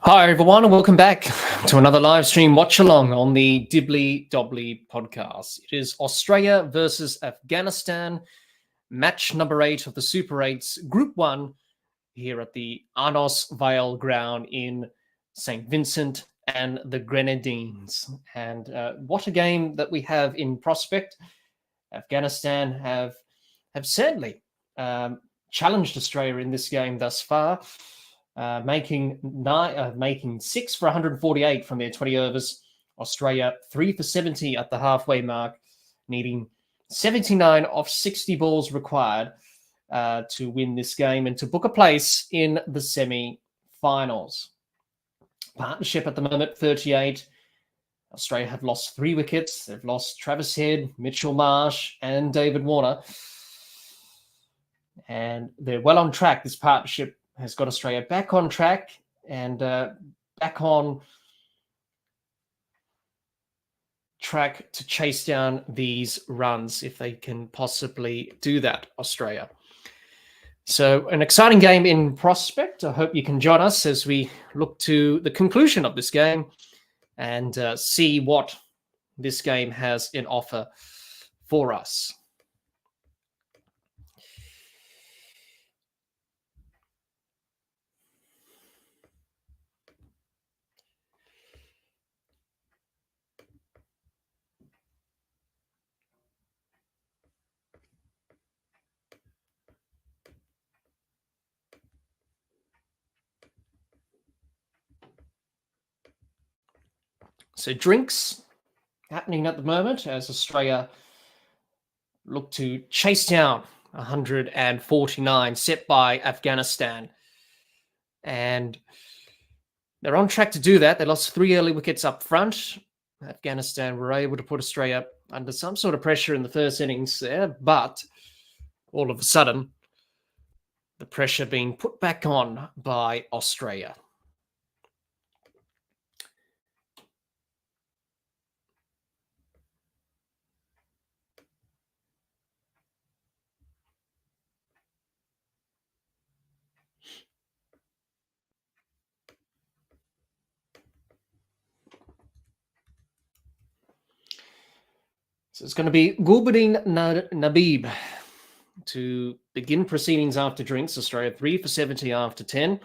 Hi, everyone, and welcome back to another live stream watch along on the Dibbly-Dobbly podcast. It is Australia versus Afghanistan, match number 8 of the Super 8's Group 1 here at the Arnos Vale Ground in St. Vincent and the Grenadines. And what a game that we have in prospect. Afghanistan have sadly challenged Australia in this game thus far. Making 6 for 148 from their 20 overs. Australia 3 for 70 at the halfway mark, needing 79 of 60 balls required to win this game and to book a place in the semi-finals. Partnership at the moment, 38. Australia have lost 3 wickets. They've lost Travis Head, Mitchell Marsh, and David Warner. And they're well on track. This partnership has got Australia back on track and back on track to chase down these runs if they can possibly do that, Australia. So an exciting game in prospect. I hope you can join us as we look to the conclusion of this game and see what this game has in offer for us. So drinks happening at the moment as Australia look to chase down 149 set by Afghanistan. And they're on track to do that. They lost 3 early wickets up front. Afghanistan were able to put Australia under some sort of pressure in the first innings there, but all of a sudden, the pressure being put back on by Australia. So it's going to be Gulbuddin Nabib to begin proceedings after drinks. Australia 3 for 70 after 10.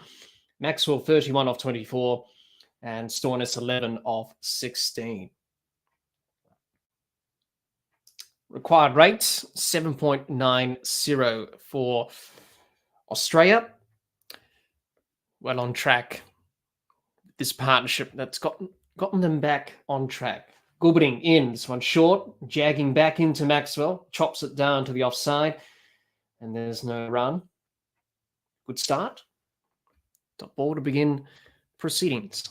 Maxwell 31 off 24 and Stoinis 11 off 16. Required rates 7.90 for Australia. Well on track. This partnership that's gotten them back on track. Gulbuddin in, this one short, jagging back into Maxwell, chops it down to the offside, and there's no run. Good start. Top ball to begin proceedings.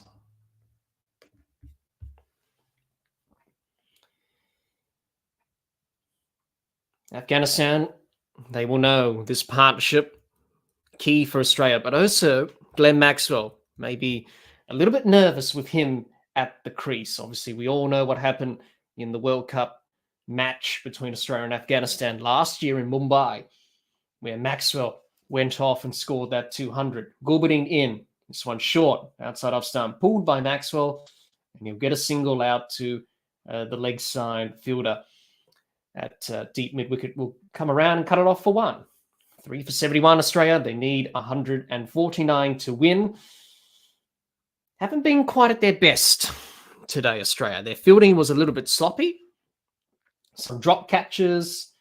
Afghanistan, they will know this partnership key for Australia, but also Glenn Maxwell may be a little bit nervous with him at the crease. Obviously, we all know what happened in the World Cup match between Australia and Afghanistan last year in Mumbai, where Maxwell went off and scored that 200. Gulbuddin in, this one short, outside off stump, pulled by Maxwell, and he'll get a single out to the leg side fielder at deep mid-wicket. Will come around and cut it off for 1. 3 for 71 Australia. They need 149 to win. Haven't been quite at their best today, Australia. Their fielding was a little bit sloppy. Some drop catches.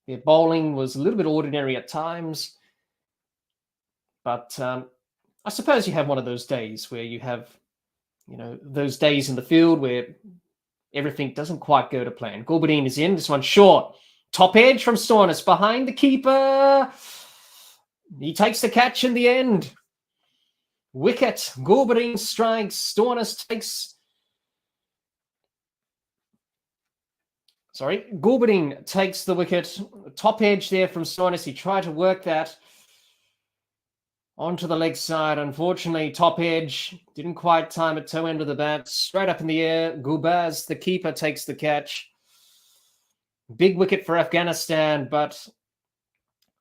Their bowling was a little bit ordinary at times. But I suppose you have one of those days where you have, those days in the field where everything doesn't quite go to plan. Gulbuddin is in. This one short. Top edge from Stoinis behind the keeper. He takes the catch in the end. Wicket. Gulbuddin strikes. Stoinis takes. Gulbuddin takes the wicket. Top edge there from Stoinis. He tried to work that onto the leg side. Unfortunately, top edge didn't quite time it. Toe end of the bat. Straight up in the air. Gulbaz, the keeper, takes the catch. Big wicket for Afghanistan, but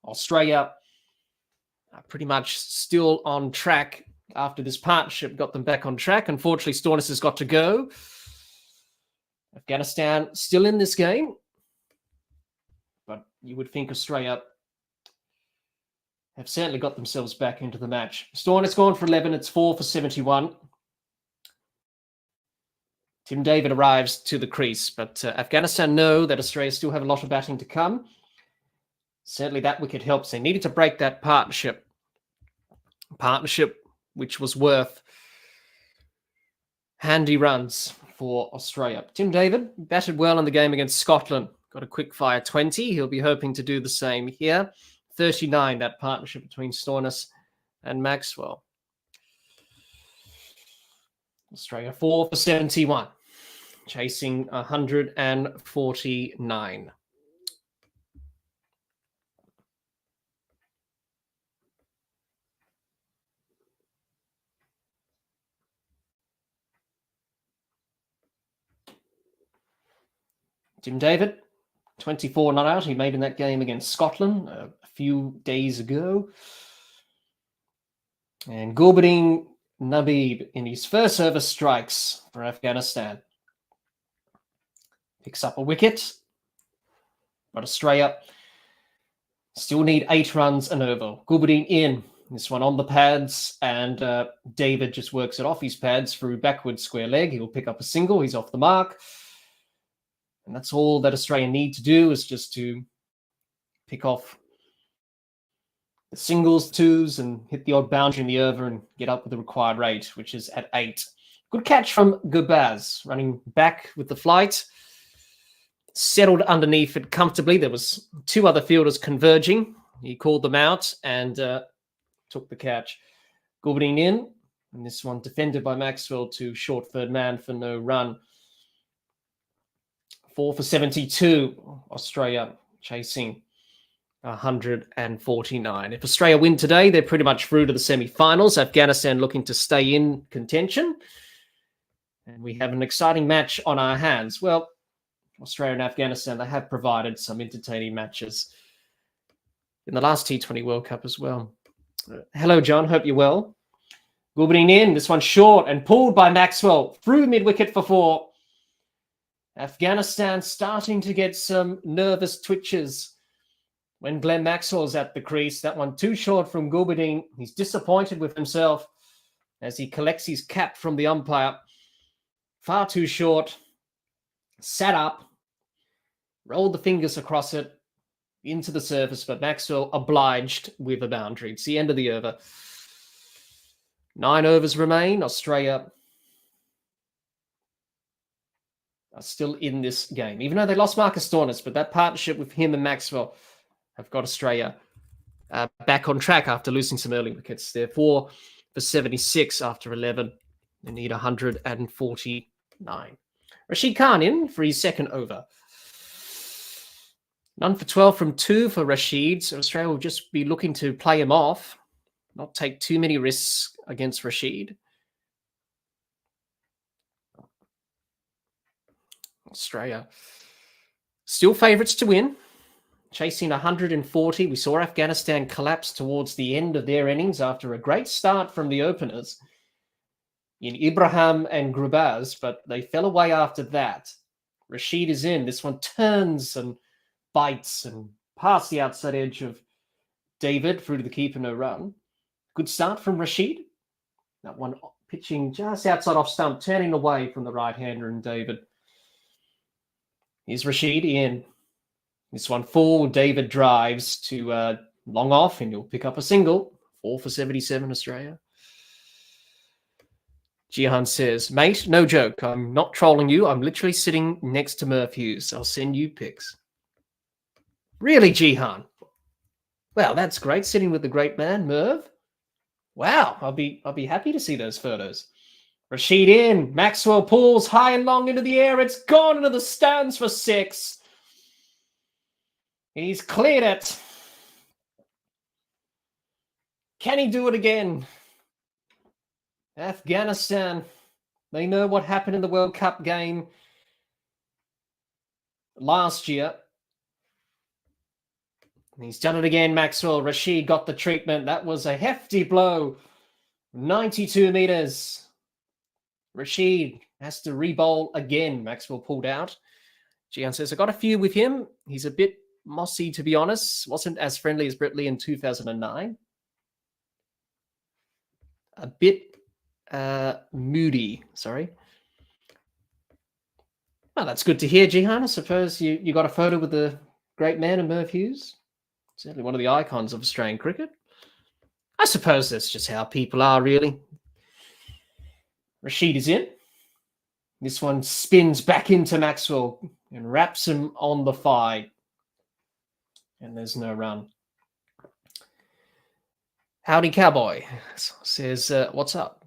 Australia are pretty much still on track after this partnership got them back on track. Unfortunately, Stornis has got to go. Afghanistan still in this game, but you would think Australia have certainly got themselves back into the match. Stornis gone for 11. It's 4 for 71. Tim David arrives to the crease, but Afghanistan know that Australia still have a lot of batting to come. Certainly that wicket helps. They needed to break that partnership which was worth handy runs for Australia. Tim David batted well in the game against Scotland. Got a quick fire 20. He'll be hoping to do the same here. 39, that partnership between Stornis and Maxwell. Australia 4 for 71, chasing 149. Tim David, 24 not out. He made in that game against Scotland a few days ago. And Gulbuddin Nabib in his first over strikes for Afghanistan. Picks up a wicket. But Australia still need 8 runs and over. Gulbuddin in. This one on the pads. And David just works it off his pads through backward square leg. He'll pick up a single. He's off the mark. And that's all that Australia need to do, is just to pick off the singles, twos, and hit the odd boundary in the over and get up with the required rate, which is at 8. Good catch from Gurbaz, running back with the flight. Settled underneath it comfortably. There was 2 other fielders converging. He called them out and took the catch. Gulbuddin in, and this one defended by Maxwell to short third man for no run. 4 for 72, Australia chasing 149. If Australia win today, they're pretty much through to the semi-finals. Afghanistan looking to stay in contention. And we have an exciting match on our hands. Well, Australia and Afghanistan, they have provided some entertaining matches in the last T20 World Cup as well. Hello, John. Hope you're well. Gulbuddin in. This one short and pulled by Maxwell. Through mid-wicket for 4. Afghanistan starting to get some nervous twitches when Glenn Maxwell's at the crease. That one too short from Gulbuddin. He's disappointed with himself as he collects his cap from the umpire. Far too short. Sat up. Rolled the fingers across it into the surface, but Maxwell obliged with a boundary. It's the end of the over. 9 overs remain. Australia are still in this game, even though they lost Marcus Stornis, but that partnership with him and Maxwell have got Australia back on track after losing some early wickets. They're 4 for 76 after 11. They need 149. Rashid Khan in for his second over. None for 12 from 2 for Rashid. So Australia will just be looking to play him off, not take too many risks against Rashid. Australia still favourites to win, chasing 140. We saw Afghanistan collapse towards the end of their innings after a great start from the openers in Ibrahim and Gurbaz, but they fell away after that. Rashid is in. This one turns and bites and past the outside edge of David through to the keeper, no run. Good start from Rashid. That one pitching just outside off stump, turning away from the right-hander and David. Here's Rashid in. This one full. David drives to long off and he'll pick up a single. 4 for 77, Australia. Jihan says, mate, no joke. I'm not trolling you. I'm literally sitting next to Murph Hughes. I'll send you pics. Really, Jihan? Well, that's great. Sitting with the great man, Merv. Wow, I'll be happy to see those photos. Rashid in. Maxwell pulls high and long into the air. It's gone into the stands for 6. He's cleared it. Can he do it again? Afghanistan, they know what happened in the World Cup game last year. He's done it again, Maxwell. Rashid got the treatment. That was a hefty blow 92 meters. Rashid has to re-bowl again. Maxwell pulled out. Gian says, I got a few with him. He's a bit mossy, to be honest. Wasn't as friendly as Brett Lee in 2009. A bit moody, sorry. Well, that's good to hear, Jihan. I suppose you got a photo with the great man and Merv Hughes. Certainly one of the icons of Australian cricket. I suppose that's just how people are, really. Rashid is in. This one spins back into Maxwell and wraps him on the thigh. And there's no run. Howdy, Cowboy says, what's up?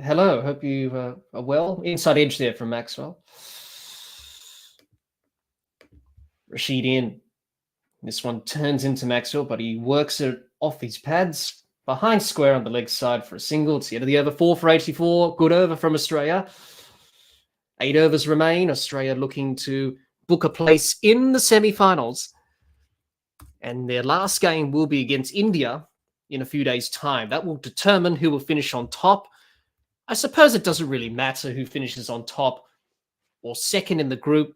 Hello, hope you are well. Inside edge there from Maxwell. Rashid in. This one turns into Maxwell, but he works it off his pads. Behind square on the leg side for a single. It's the end of the over. 4 for 84. Good over from Australia. 8 overs remain. Australia looking to book a place in the semi-finals. And their last game will be against India in a few days' time. That will determine who will finish on top. I suppose it doesn't really matter who finishes on top or second in the group.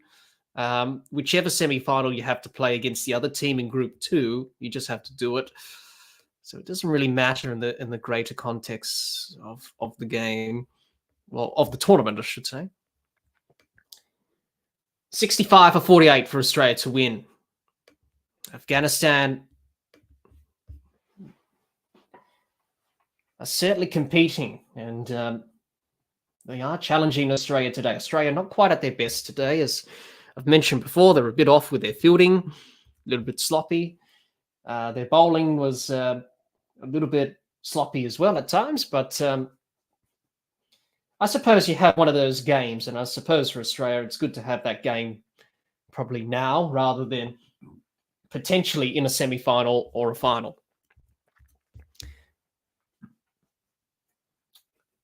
Whichever semi-final you have to play against the other team in Group 2, you just have to do it. So it doesn't really matter in the greater context of the game. Well, of the tournament, I should say. 65 for 48 for Australia to win. Afghanistan are certainly competing, and they are challenging Australia today. Australia not quite at their best today. As I've mentioned before, they're a bit off with their fielding, a little bit sloppy. Their bowling was a little bit sloppy as well at times, but I suppose you have one of those games, and I suppose for Australia it's good to have that game probably now rather than potentially in a semi-final or a final.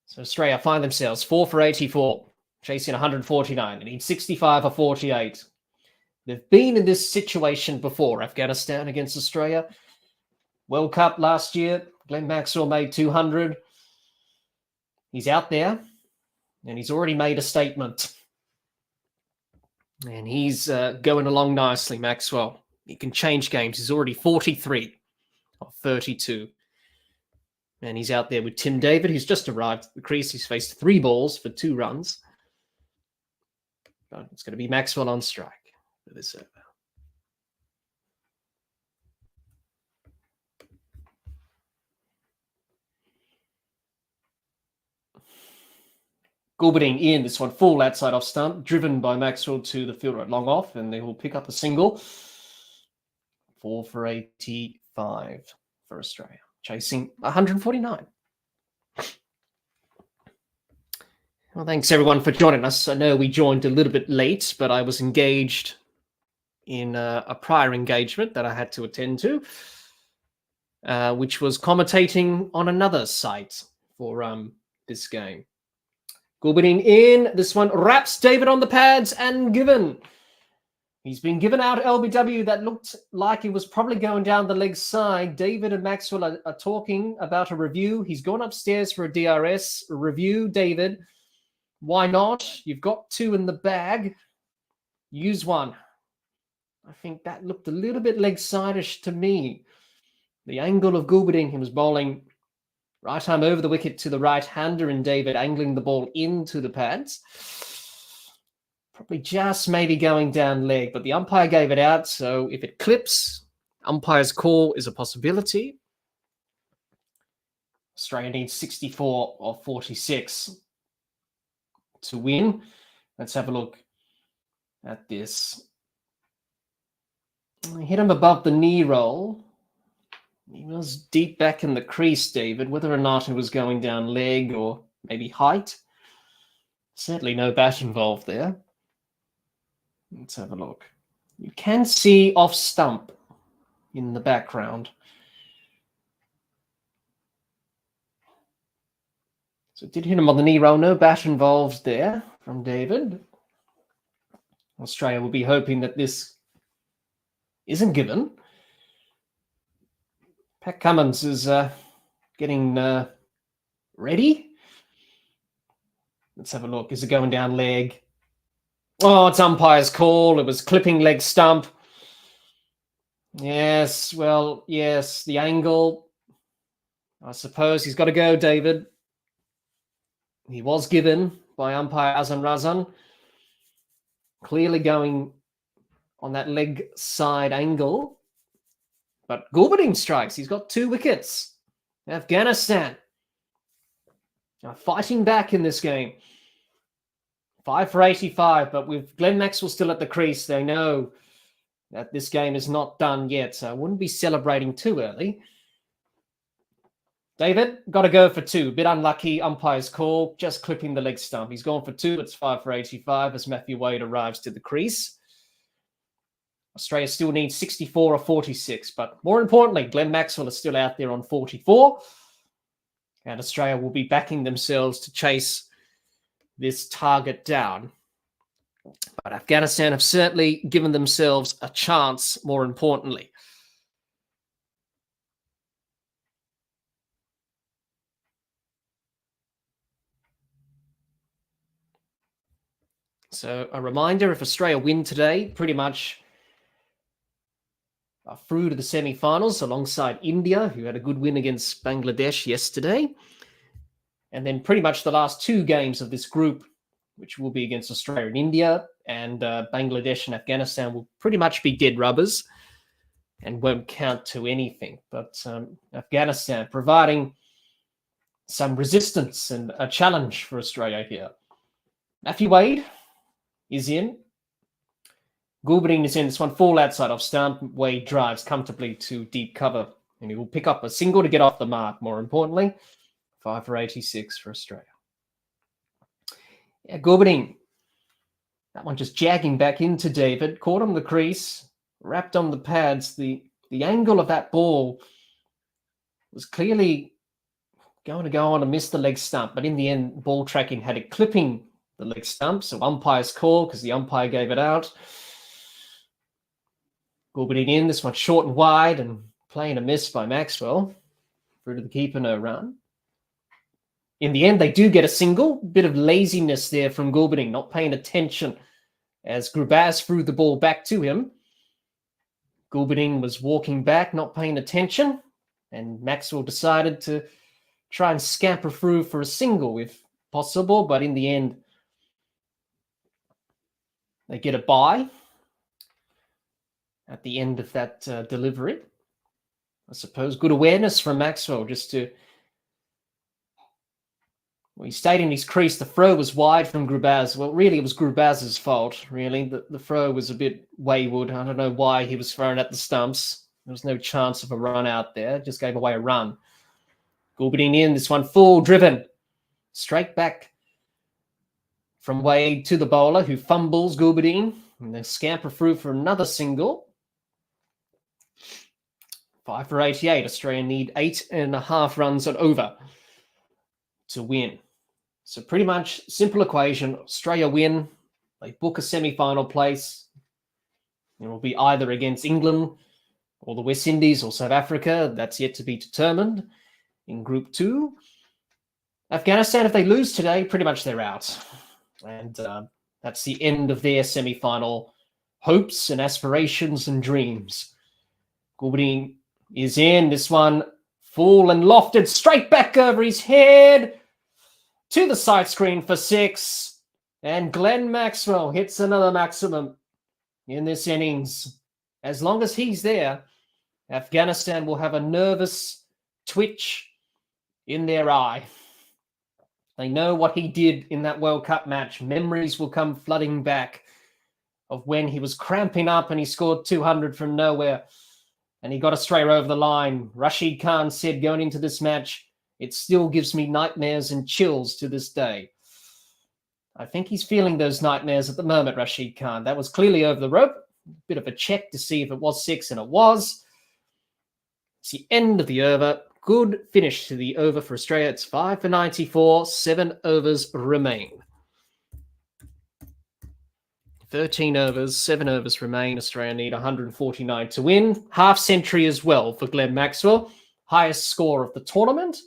So Australia find themselves 4 for 84, chasing 149. They need 65 for 48. They've been in this situation before. Afghanistan against Australia. World Cup last year. Glenn Maxwell made 200. He's out there, and he's already made a statement. And he's going along nicely, Maxwell. He can change games. He's already 43 of 32. And he's out there with Tim David, who's just arrived at the crease. He's faced 3 balls for 2 runs. But it's going to be Maxwell on strike for this over. Gulbading in, this one full outside off stump, driven by Maxwell to the fielder at long off, and they will pick up a single. 4 for 85 for Australia, chasing 149. Well, thanks everyone for joining us. I know we joined a little bit late, but I was engaged in a prior engagement that I had to attend to, which was commentating on another site for this game. Gulbading in, this one wraps David on the pads and given. He's been given out LBW that looked like he was probably going down the leg side. David and Maxwell are talking about a review. He's gone upstairs for a DRS review. David, why not? You've got 2 in the bag. Use one. I think that looked a little bit leg side-ish to me. The angle of Gulbading, he was bowling right arm over the wicket to the right-hander, and David angling the ball into the pads. Probably just maybe going down leg, but the umpire gave it out, so if it clips, umpire's call is a possibility. Australia needs 64 or 46 to win. Let's have a look at this. Hit him above the knee roll. He was deep back in the crease, David, whether or not it was going down leg or maybe height. Certainly no bat involved there. Let's have a look. You can see off stump in the background. So it did hit him on the knee roll. No bat involved there from David. Australia will be hoping that this isn't given. Pat Cummins is getting Ready? Let's have a look. Is it going down leg? Oh, it's umpire's call. It was clipping leg stump. Yes, well, yes, the angle. I suppose he's got to go, David. He was given by umpire Azan Razan. Clearly going on that leg side angle. But Gulbading strikes. He's got 2 wickets. Afghanistan are fighting back in this game. 5 for 85, but with Glenn Maxwell still at the crease, they know that this game is not done yet, so I wouldn't be celebrating too early. David, got to go for 2. Bit unlucky, umpire's call, just clipping the leg stump. He's gone for 2, it's 5 for 85 as Matthew Wade arrives to the crease. Australia still needs 64 or 46, but more importantly, Glenn Maxwell is still out there on 44, and Australia will be backing themselves to chase this target down. But Afghanistan have certainly given themselves a chance, more importantly. So a reminder, if Australia win today, pretty much are through to the semi-finals alongside India, who had a good win against Bangladesh yesterday. And then pretty much the last 2 games of this group, which will be against Australia and India, and Bangladesh and Afghanistan, will pretty much be dead rubbers and won't count to anything. But Afghanistan providing some resistance and a challenge for Australia here. Matthew Wade is in. Gulbading is in. This one full outside off stump. Wade drives comfortably to deep cover, and he will pick up a single to get off the mark, more importantly. 5 for 86 for Australia. Yeah, Gulbading. That one just jagging back into David. Caught on the crease. Wrapped on the pads. The angle of that ball was clearly going to go on and miss the leg stump. But in the end, ball tracking had it clipping the leg stump. So umpire's call because the umpire gave it out. Gulbading in. This one short and wide and playing a miss by Maxwell. Through to the keeper, no run. In the end, they do get a single. Bit of laziness there from Gulbading, not paying attention as Grubaz threw the ball back to him. Gulbading was walking back, not paying attention, and Maxwell decided to try and scamper through for a single if possible, but in the end, they get a bye at the end of that delivery. I suppose good awareness from Maxwell just to... Well, he stayed in his crease. The throw was wide from Grubaz. Well, really, it was Grubaz's fault, really. The throw was a bit wayward. I don't know why he was thrown at the stumps. There was no chance of a run out there. Just gave away a run. Gulbading in. This one full driven. Straight back from Wade to the bowler, who fumbles Gulbading. And they scamper through for another single. 5 for 88. Australia need 8.5 runs and over to win. So pretty much simple equation. Australia win. They book a semi-final place. It will be either against England or the West Indies or South Africa. That's yet to be determined in Group 2. Afghanistan, if they lose today, pretty much they're out. And that's the end of their semi-final hopes and aspirations and dreams. Gulbading is in. This one full and lofted straight back over his head to the side screen for 6. And Glenn Maxwell hits another maximum in this innings. As long as he's there, Afghanistan will have a nervous twitch in their eye. They know what he did in that World Cup match. Memories will come flooding back of when he was cramping up and he scored 200 from nowhere and he got Australia over the line. Rashid Khan said going into this match, it still gives me nightmares and chills to this day. I think he's feeling those nightmares at the moment, Rashid Khan. That was clearly over the rope. Bit of a check to see if it was 6, and it was. It's the end of the over. Good finish to the over for Australia. It's 5 for 94. 7 overs remain. 13 overs, 7 overs remain. Australia need 149 to win. Half century as well for Glenn Maxwell. Highest score of the tournament.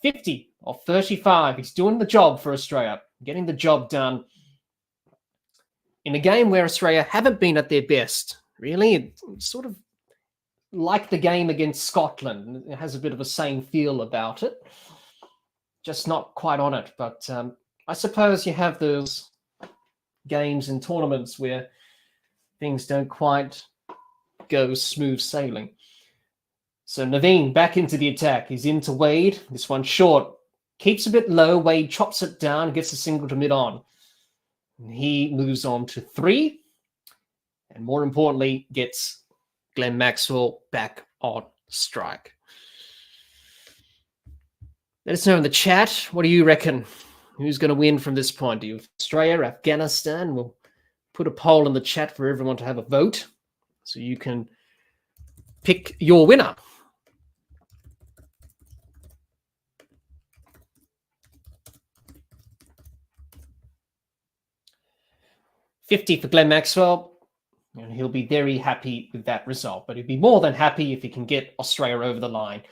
50 off 35. He's doing the job for Australia, getting the job done in a game where Australia haven't been at their best. Really, it's sort of like the game against Scotland. It has a bit of a same feel about it. Just not quite on it. But I suppose you have those games and tournaments where things don't quite go smooth sailing. So Naveen back into the attack. He's into Wade. This one short. Keeps a bit low. Wade chops it down, gets a single to mid-on. He moves on to 3. And more importantly, gets Glenn Maxwell back on strike. Let us know in the chat. What do you reckon? Who's going to win from this point? Do you have Australia, Afghanistan? We'll put a poll in the chat for everyone to have a vote so you can pick your winner. $50 for Glenn Maxwell. And he'll be very happy with that result. But he'd be more than happy if he can get Australia over the line.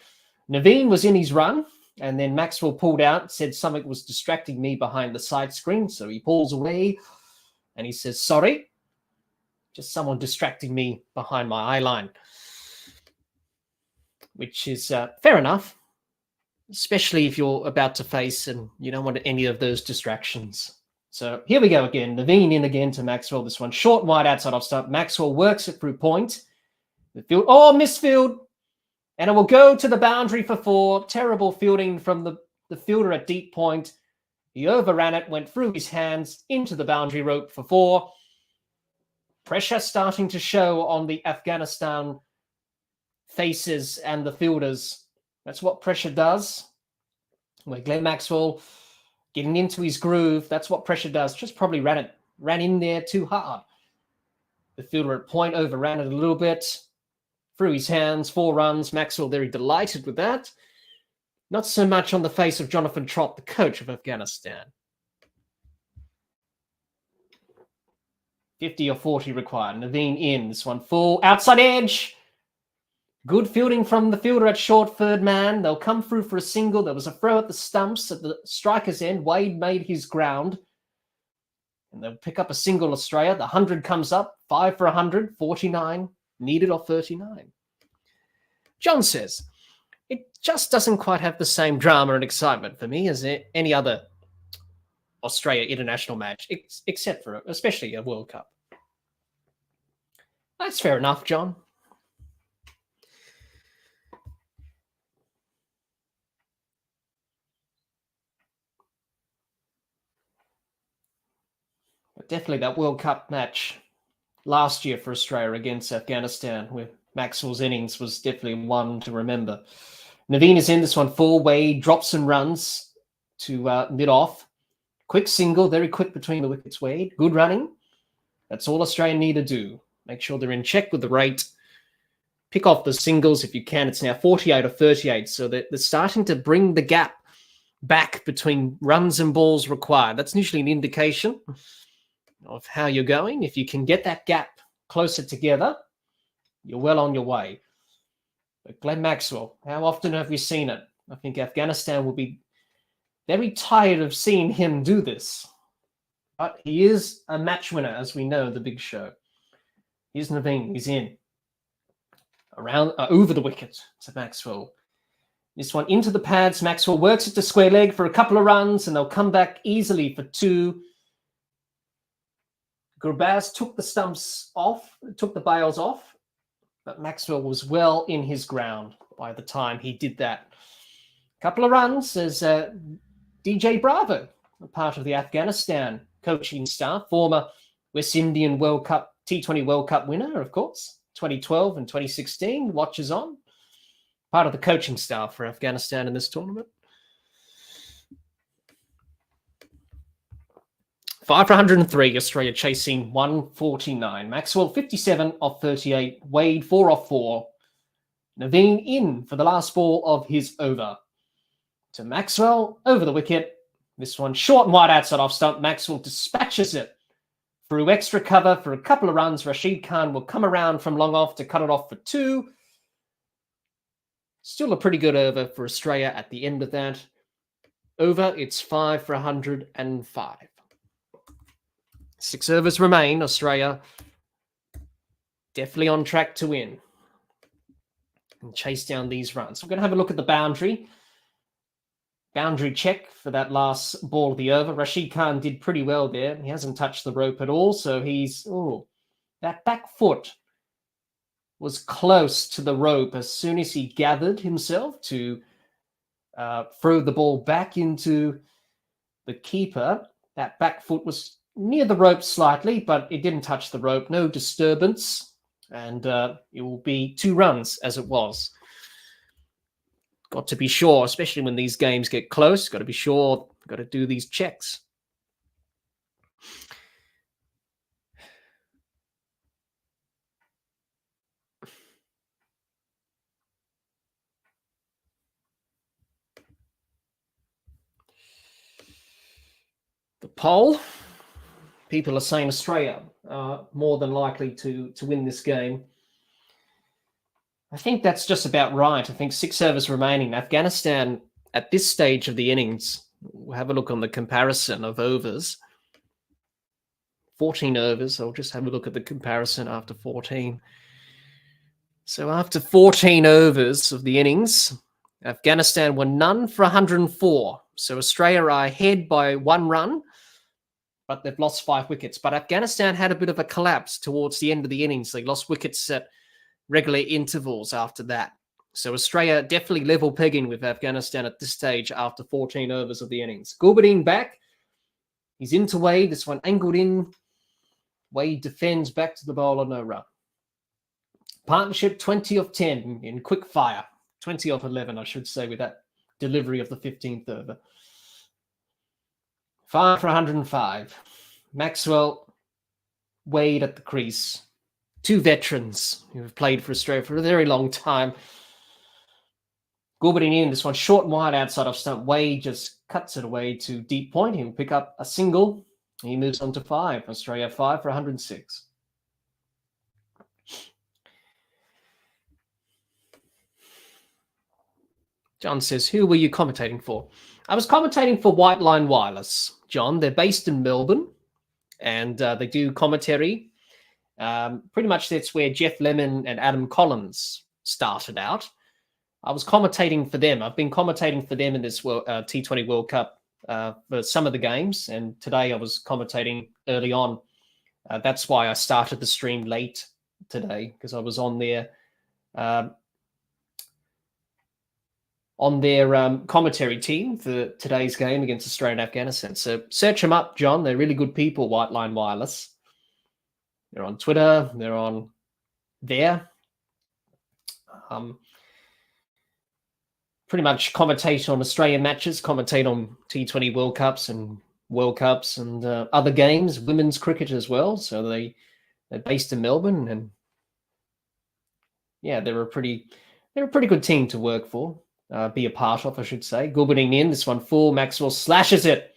Naveen was in his run. And then Maxwell pulled out, said something was distracting me behind the side screen. So he pulls away and he says, sorry, just someone distracting me behind my eye line. Which is fair enough, especially if you're about to face and you don't want any of those distractions. So here we go again. Naveen in again to Maxwell. This one short and wide outside off stump. Maxwell works it through point. The field, misfield. And it will go to the boundary for 4. Terrible fielding from the fielder at deep point. He overran it, went through his hands into the boundary rope for 4. Pressure starting to show on the Afghanistan faces and the fielders. That's what pressure does. Where Glenn Maxwell getting into his groove, that's what pressure does. Just probably ran in there too hard. The fielder at point overran it a little bit. Through his hands, 4 runs. Maxwell very delighted with that. Not so much on the face of Jonathan Trott, the coach of Afghanistan. 50 or 40 required. Naveen in. This one full. Outside edge. Good fielding from the fielder at short third man. They'll come through for a single. There was a throw at the stumps at the striker's end. Wade made his ground. And they'll pick up a single Australia. The 100 comes up. 5 for 100. 49. Needed off 39. John says, it just doesn't quite have the same drama and excitement for me as any other Australia international match, except for especially a World Cup. That's fair enough, John. But definitely that World Cup match last year for Australia against Afghanistan, where Maxwell's innings was definitely one to remember. Naveen is in this one full. Wade drops and runs to mid-off. Quick single, very quick between the wickets, Wade. Good running. That's all Australia need to do. Make sure they're in check with the rate. Pick off the singles if you can. It's now 48 or 38, so they're starting to bring the gap back between runs and balls required. That's usually an indication of how you're going. If you can get that gap closer together, you're well on your way. But Glenn Maxwell, how often have we seen it? I think Afghanistan will be very tired of seeing him do this. But he is a match winner, as we know, the big show. Here's Naveen. He's in. Around over the wicket to Maxwell. This one into the pads. Maxwell works it to square leg for a couple of runs, and they'll come back easily for 2. Gurbaz took the stumps off, took the bails off, but Maxwell was well in his ground by the time he did that. A couple of runs as DJ Bravo, a part of the Afghanistan coaching staff, former West Indian World Cup, T20 World Cup winner, of course, 2012 and 2016, watches on, part of the coaching staff for Afghanistan in this tournament. 5 for 103, Australia chasing 149. Maxwell 57 off 38. Wade 4 off 4. Naveen in for the last ball of his over. To Maxwell over the wicket. This one short and wide outside off stump. Maxwell dispatches it through extra cover for a couple of runs. Rashid Khan will come around from long off to cut it off for 2. Still a pretty good over for Australia at the end of that. over. It's 5 for 105. 6 overs remain. Australia definitely on track to win and chase down these runs. We're going to have a look at the boundary. Boundary check for that last ball of the over. Rashid Khan did pretty well there. He hasn't touched the rope at all, so he's... Oh, that back foot was close to the rope as soon as he gathered himself to throw the ball back into the keeper. That back foot was near the rope slightly, but it didn't touch the rope. No disturbance. And it will be 2 runs as it was. Got to be sure, especially when these games get close, got to be sure, got to do these checks. The poll, people are saying Australia are more than likely to win this game. I think that's just about right. I think 6 overs remaining. Afghanistan, at this stage of the innings, we'll have a look on the comparison of overs. 14 overs. I'll just have a look at the comparison after 14. So after 14 overs of the innings, Afghanistan were none for 104. So Australia are ahead by 1 run, but they've lost 5 wickets. But Afghanistan had a bit of a collapse towards the end of the innings. They lost wickets at regular intervals after that. So Australia definitely level pegging with Afghanistan at this stage after 14 overs of the innings. Gulbadin back. He's into Wade. This one angled in. Wade defends back to the bowler, no run. Partnership 20 of 10 in quick fire. 20 of 11, I should say, with that delivery of the 15th over. 5 for 105. Maxwell, Wade at the crease. 2 veterans who have played for Australia for a very long time. Gulbadin in, this one short and wide outside off stump. Wade just cuts it away to deep point. He'll pick up a single. He moves on to 5. Australia 5 for 106. John says, who were you commentating for? I was commentating for White Line Wireless, John. They're based in Melbourne, and they do commentary. Pretty much that's where Jeff Lemon and Adam Collins started out. I was commentating for them. I've been commentating for them in this T20 World Cup for some of the games, and today I was commentating early on. That's why I started the stream late today, because I was on their commentary team for today's game against Australia and Afghanistan. So search them up, John. They're really good people, White Line Wireless. They're on Twitter. They're on there. Pretty much commentate on Australian matches, commentate on T20 World Cups and other games, women's cricket as well. So they're based in Melbourne, and yeah, they're a pretty good team to work for, be a part of, I should say. Gulbadin in, this one full. Maxwell slashes it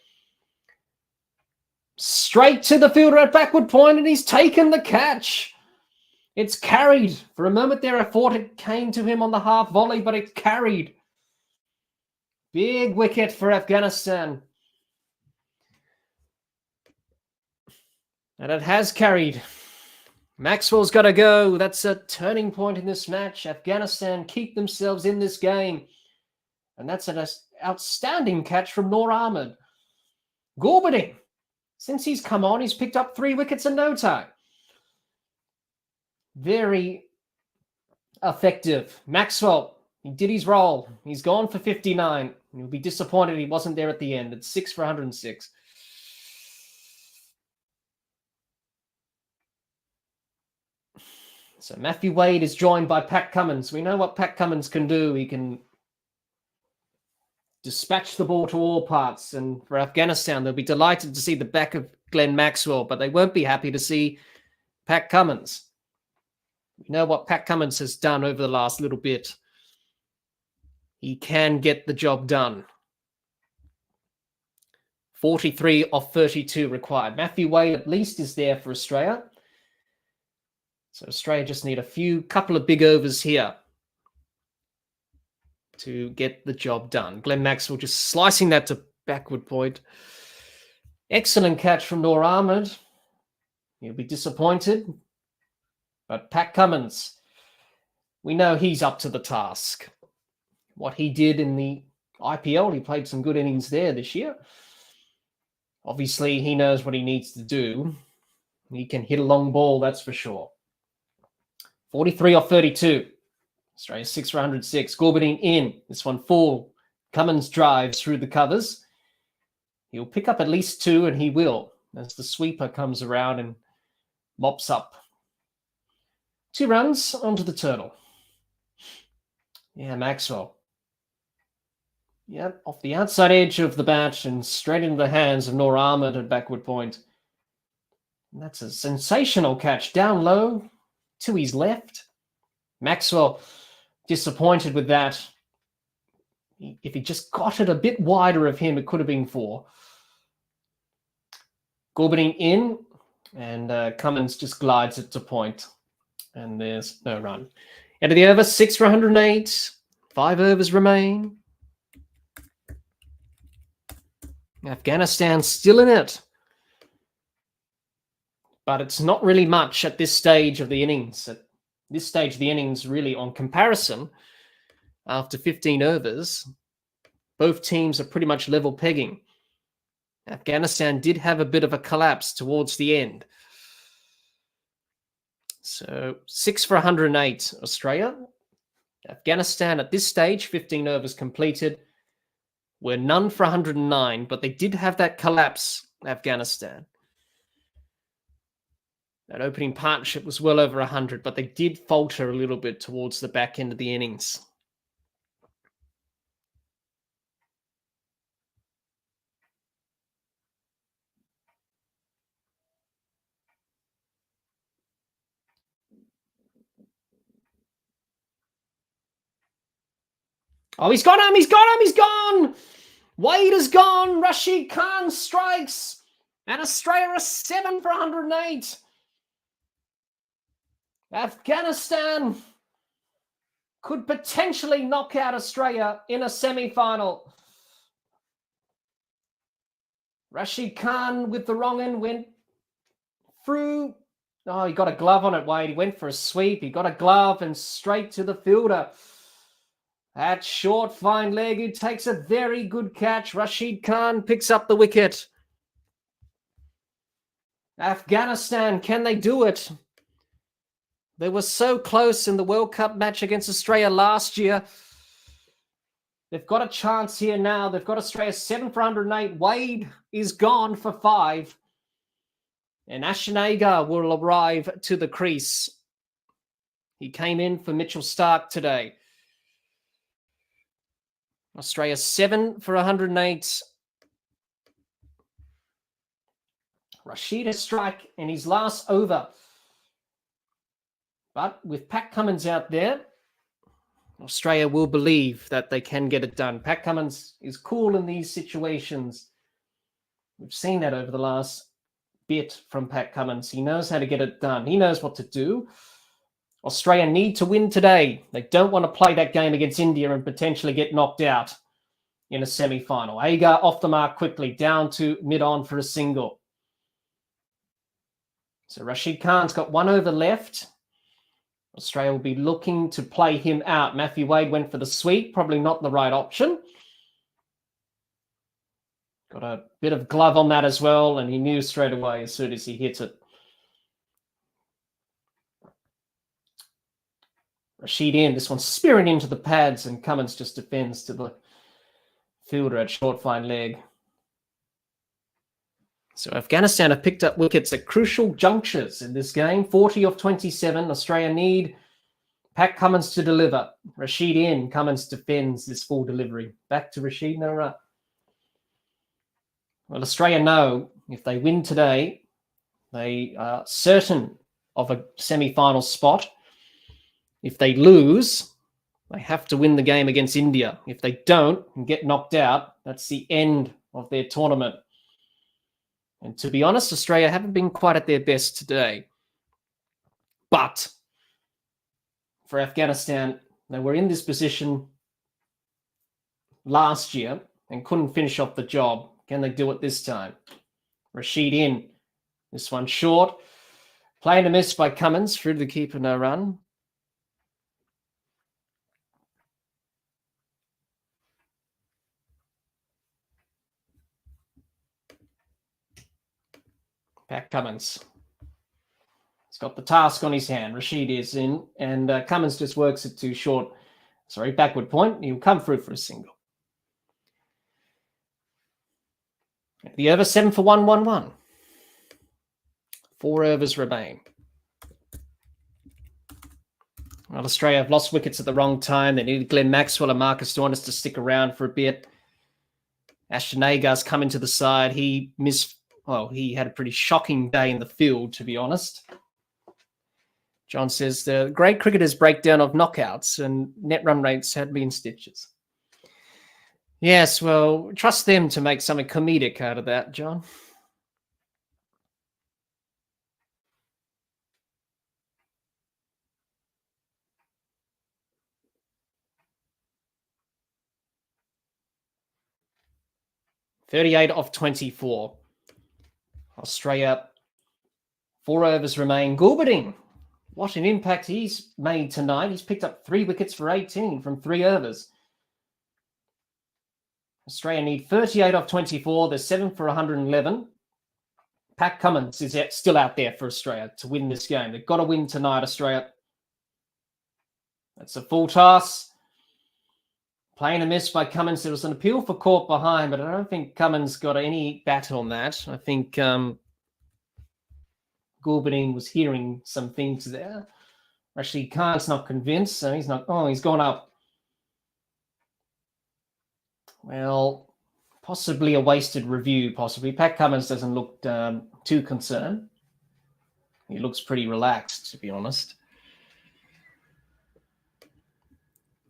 straight to the fielder at backward point, and he's taken the catch. It's carried. For a moment there, I thought it came to him on the half volley, but it's carried. Big wicket for Afghanistan. And it has carried. Maxwell's got to go. That's a turning point in this match. Afghanistan keep themselves in this game. And that's an outstanding catch from Noor Ahmed. Gulbadin, since he's come on, he's picked up 3 wickets in no time. Very effective. Maxwell, he did his role. He's gone for 59. He'll be disappointed he wasn't there at the end. It's 6 for 106. So Matthew Wade is joined by Pat Cummins. We know what Pat Cummins can do. He can dispatch the ball to all parts. And for Afghanistan, they'll be delighted to see the back of Glenn Maxwell, but they won't be happy to see Pat Cummins. We know what Pat Cummins has done over the last little bit. He can get the job done. 43 of 32 required. Matthew Wade at least is there for Australia. So Australia just need a couple of big overs here to get the job done. Glenn Maxwell just slicing that to backward point. Excellent catch from Noor Ahmed. He'll be disappointed. But Pat Cummins, we know he's up to the task. What he did in the IPL, he played some good innings there this year. Obviously, he knows what he needs to do. He can hit a long ball, that's for sure. 43 off 32. Australia 6 for 106. Gourberdine in. This one full. Cummins drives through the covers. He'll pick up at least 2, and he will, as the sweeper comes around and mops up. 2 runs onto the turtle. Yeah, Maxwell. Yep, off the outside edge of the bat and straight into the hands of Noor Ahmed at backward point. And that's a sensational catch down low to his left. Maxwell disappointed with that. If he just got it a bit wider of him, it could have been 4. Gourberdine in, and Cummins just glides it to point. And there's no run. End of the over, 6 for 108. 5 overs remain. Afghanistan still in it. But it's not really much at this stage of the innings. At this stage of the innings, really, on comparison, after 15 overs, both teams are pretty much level pegging. Afghanistan did have a bit of a collapse towards the end. So 6 for 108, Australia. Afghanistan at this stage, 15 overs completed, were none for 109, but they did have that collapse, Afghanistan. That opening partnership was well over 100, but they did falter a little bit towards the back end of the innings. Oh, he's got him! He's got him! He's gone! Wade is gone! Rashid Khan strikes! And Australia are 7 for 108. Afghanistan could potentially knock out Australia in a semi-final. Rashid Khan with the wrong end went through. Oh, he got a glove on it, Wade. He went for a sweep. He got a glove and straight to the fielder. That short, fine leg, who takes a very good catch. Rashid Khan picks up the wicket. Afghanistan, can they do it? They were so close in the World Cup match against Australia last year. They've got a chance here now. They've got Australia 7 for 108. Wade is gone for 5. And Ashenaga will arrive to the crease. He came in for Mitchell Starc today. Australia 7 for 108. Rashid a strike in his last over. But with Pat Cummins out there, Australia will believe that they can get it done. Pat Cummins is cool in these situations. We've seen that over the last bit from Pat Cummins. He knows how to get it done. He knows what to do. Australia need to win today. They don't want to play that game against India and potentially get knocked out in a semi-final. Agar off the mark quickly, down to mid-on for a single. So Rashid Khan's got 1 over left. Australia will be looking to play him out. Matthew Wade went for the sweep, probably not the right option. Got a bit of glove on that as well, and he knew straight away as soon as he hit it. Rashid in, this one spearing into the pads, and Cummins just defends to the fielder at short fine leg. So Afghanistan have picked up wickets at crucial junctures in this game. 40 off 27. Australia need Pat Cummins to deliver. Rashid in, Cummins defends this full delivery. Back to Rashid, no run. Well, Australia know if they win today, they are certain of a semi-final spot. If they lose, they have to win the game against India. If they don't and get knocked out, that's the end of their tournament. And to be honest, Australia haven't been quite at their best today. But for Afghanistan, they were in this position last year and couldn't finish off the job. Can they do it this time? Rashid in. This one short. Playing a miss by Cummins. Through to the keeper, no run. Pat Cummins. He's got the task on his hand. Rashid is in, and Cummins just works it too short. Sorry, backward point. He'll come through for a single. The over 7 for 1-1-1. 4 overs remain. Well, Australia have lost wickets at the wrong time. They needed Glenn Maxwell and Marcus Stoinis to stick around for a bit. Ashton Agar's come into the side. He had a pretty shocking day in the field, to be honest. John says the great cricketers' breakdown of knockouts and net run rates had been stitches. Yes, well, trust them to make something comedic out of that, John. $38 off 24. Australia, 4 overs remain. Gulbading, what an impact he's made tonight. He's picked up 3 wickets for 18 from 3 overs. Australia need 38 off 24. They're 7 for 111. Pat Cummins is still out there for Australia to win this game. They've got to win tonight, Australia. That's a full toss. Playing a miss by Cummins. There was an appeal for caught behind, but I don't think Cummins got any bat on that. I think Gulbading was hearing some things there. Actually, Khan's not convinced, so he's not. Oh, he's gone up. Well, possibly a wasted review, possibly. Pat Cummins doesn't look too concerned. He looks pretty relaxed, to be honest.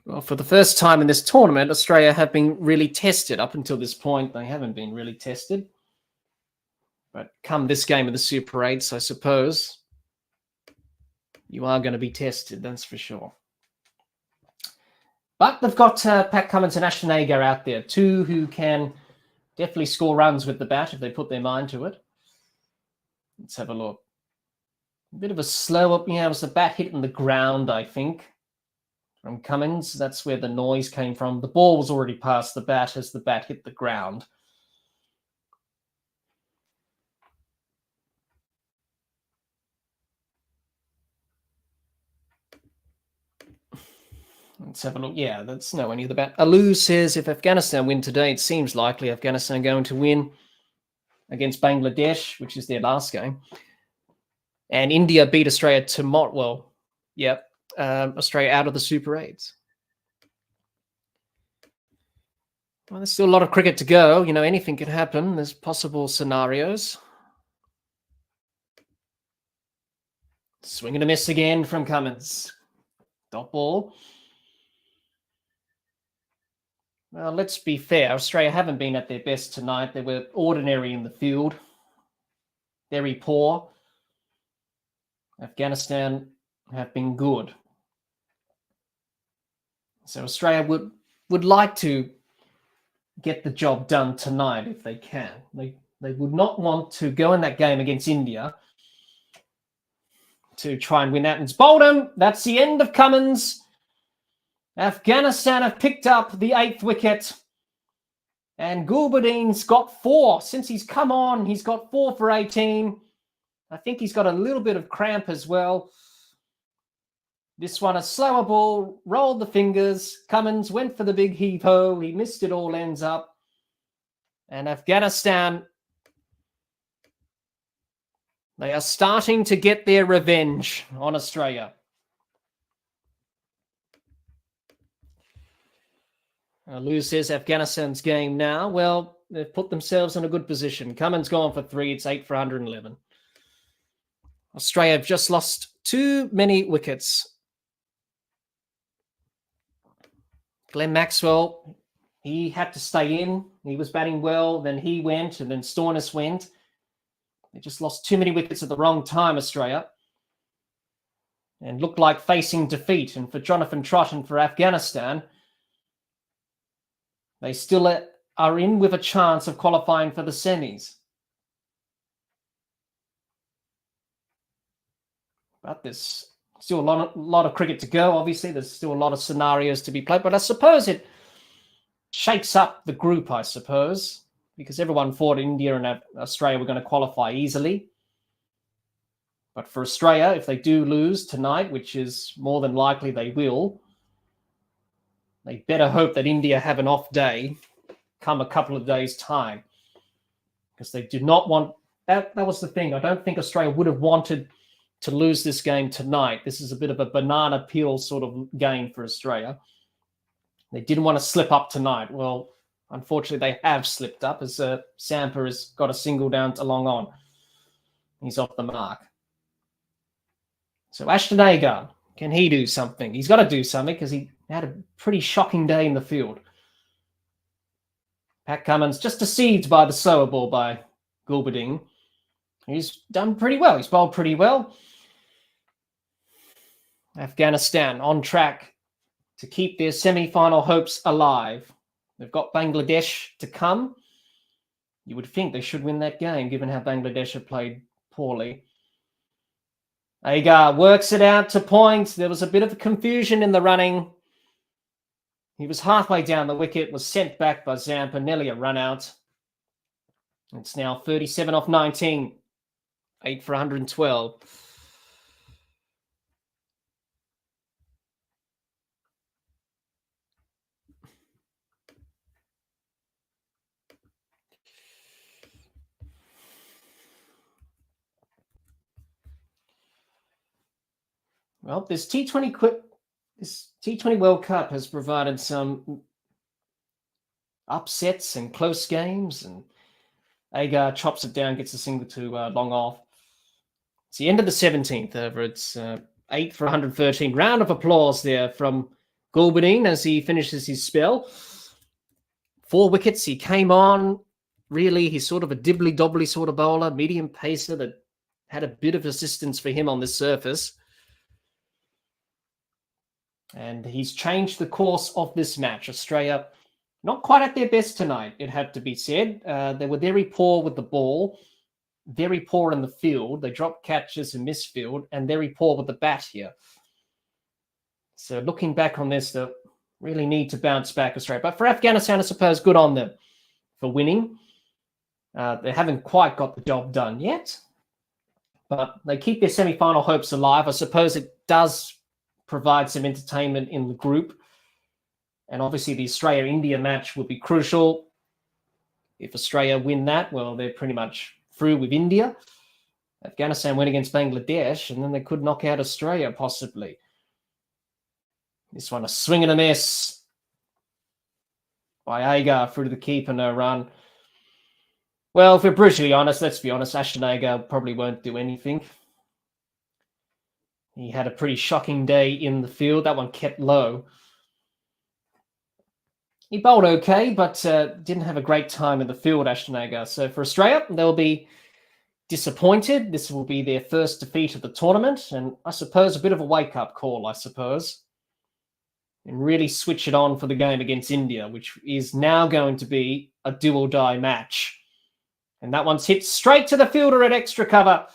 Well, for the first time in this tournament, Australia have been really tested. Up until this point, they haven't been really tested. But come this game of the Super 8s, I suppose, you are going to be tested, that's for sure. But they've got Pat Cummins and Ashton Agar out there, 2 who can definitely score runs with the bat if they put their mind to it. Let's have a look. A bit of a slow up. Yeah, it was the bat hitting the ground, I think, from Cummins. That's where the noise came from. The ball was already past the bat as the bat hit the ground. Let's have a look. Yeah, that's nowhere near the bat. Alu says if Afghanistan win today, it seems likely Afghanistan are going to win against Bangladesh, which is their last game. And India beat Australia tomorrow. Well, yep. Australia out of the Super 8s. Well, there's still a lot of cricket to go. You know, anything can happen. There's possible scenarios. Swing and a miss again from Cummins. Dot ball. Well, let's be fair. Australia haven't been at their best tonight. They were ordinary in the field. Very poor. Afghanistan have been good. So Australia would like to get the job done tonight if they can. They would not want to go in that game against India to try and win that. And it's Bolden. That's the end of Cummins. Afghanistan have picked up the 8th wicket. And Gulbading's got 4. Since he's come on, he's got 4 for 18. I think he's got a little bit of cramp as well. This one, a slower ball, rolled the fingers. Cummins went for the big heave-ho. He missed it all ends up. And Afghanistan, they are starting to get their revenge on Australia. Lou says Afghanistan's game now. Well, they've put themselves in a good position. Cummins gone for 3. It's 8 for 111. Australia have just lost too many wickets. Glenn Maxwell, he had to stay in. He was batting well. Then he went, and then Stoinis went. They just lost too many wickets at the wrong time, Australia. And looked like facing defeat. And for Jonathan Trott and for Afghanistan, they still are in with a chance of qualifying for the semis. But there's still a lot of cricket to go, obviously. There's still a lot of scenarios to be played. But I suppose it shakes up the group, I suppose, because everyone thought India and Australia were going to qualify easily. But for Australia, if they do lose tonight, which is more than likely they will, they better hope that India have an off day come a couple of days' time, because they do not want that. That was the thing. I don't think Australia would have wanted to lose this game tonight. This is a bit of a banana peel sort of game for Australia. They didn't want to slip up tonight. Well, unfortunately, they have slipped up, as Sampa has got a single down to long on. He's off the mark. So Ashton Agar, can he do something? He's got to do something, because he had a pretty shocking day in the field. Pat Cummins just deceived by the slower ball by Gulbading. He's done pretty well. He's bowled pretty well. Afghanistan on track to keep their semi-final hopes alive. They've got Bangladesh to come. You would think they should win that game, given how Bangladesh have played poorly. Agar works it out to points. There was a bit of confusion in the running. He was halfway down the wicket, was sent back by Zampa, nearly a run out. It's now 37 off 19, 8 for 112. Well, this T20 World Cup has provided some upsets and close games, and Agar chops it down, gets a single to long off. It's the end of the 17th over. It's 8 for 113. Round of applause there from Gulbading as he finishes his spell. 4 wickets. He came on. Really, he's sort of a Dibbly-Dobbly sort of bowler, medium pacer that had a bit of assistance for him on this surface. And he's changed the course of this match. Australia, not quite at their best tonight, it had to be said. They were very poor with the ball, very poor in the field. They dropped catches and misfield, and very poor with the bat here. So looking back on this, they really need to bounce back, Australia. But for Afghanistan, I suppose, good on them for winning. They haven't quite got the job done yet, but they keep their semi-final hopes alive. I suppose it does provide some entertainment in the group. And obviously the Australia-India match would be crucial. If Australia win that, well, they're pretty much through with India. Afghanistan went against Bangladesh, and then they could knock out Australia, possibly. This one, a swing and a miss by Agar through to the keeper, no run. Well, if we're brutally honest, let's be honest, Ashton Agar probably won't do anything. He had a pretty shocking day in the field. That one kept low. He bowled okay, but didn't have a great time in the field, Ashton Agar. So for Australia, they'll be disappointed. This will be their first defeat of the tournament, and I suppose a bit of a wake-up call, I suppose. And really switch it on for the game against India, which is now going to be a do-or-die match. And that one's hit straight to the fielder at extra cover.